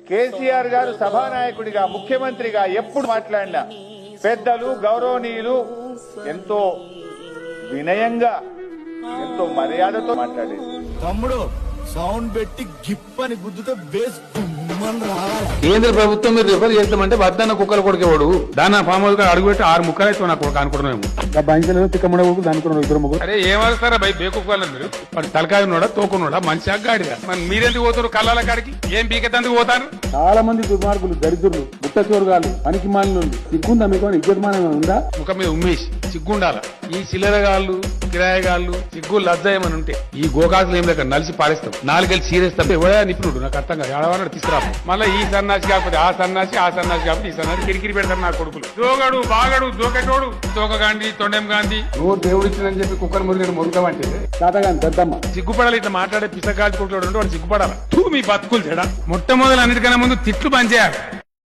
కేసీఆర్ గారు సభానాయకుడిగా ముఖ్యమంత్రిగా ఎప్పుడు మాట్లాడినా పెద్దలు గౌరవనీయులు ఎంతో వినయంగా ఎంతో మర్యాదతో మాట్లాడేది. తమ్ముడు సౌండ్ పెట్టి గిప్పని గుద్దుతో బేస్ కేంద్ర ప్రభుత్వం మీరు రిఫర్ చేస్తామంటే వద్దన్న కుక్కలు కొడుకేవాడు దాని ఫామ్ హౌస్ అడుగు పెట్టి 6 ముక్కలు అయితే నాకు అనుకుంటున్నాము అరే ఏమవుతారా భయ బేకుక్కలు మీరు వాడు తలకాయ ఉన్నాడా తోకున్నాడా మంచిగా గాడిగా మరి మీరెందుకు పోతారు కళ్ళాల కాడికి ఏం బీకెత్తందుకు పోతారు? చాలా మంది దుర్మార్గులు దరిద్రులు ముట్ట చోరుగాలు పనికి మాలిన సిగ్గుందా మీకు ఇజ్జతమానం ఉందా? ముఖం మీద ఉమ్మేసి సిగ్గుండాల ఈ చిల్లరగాళ్ళు కిరాయగాళ్ళు సిగ్గు లజ్జాయమని ఉంటే ఈ గోకాసులు ఏం లేక నలిసి పారేస్తాం నాలుగేళ్ళు సీరేస్తాం ఎవడా నిపుణుడు నాకు అర్థంగా ఏడవాడు తీసుకురా మళ్ళీ ఈ సన్నాసి కాకపోతే ఆ సన్నాసి కాకపోతే ఈ సన్నాసి కిరికిరి పెడతారు నా కొడుకులు దోగడు బాగడు దోకెటోడు దోక గాంధీ తొండెం గాంధీ నువ్వు దేవుడు ఇచ్చిందని చెప్పి కుక్కర్ మురిగిన మురుగమంటే తాతగాని పెద్దమ్మ సిగ్గుపడాలి ఇట్లా మాట్లాడే పిసగాజు కొడుకులు వాడు సిగ్గుపడాలి మీ బతుకులు చెడా మొట్టమొదలు అన్నిటికన్నా ముందు తిట్లు పనిచేయాలి.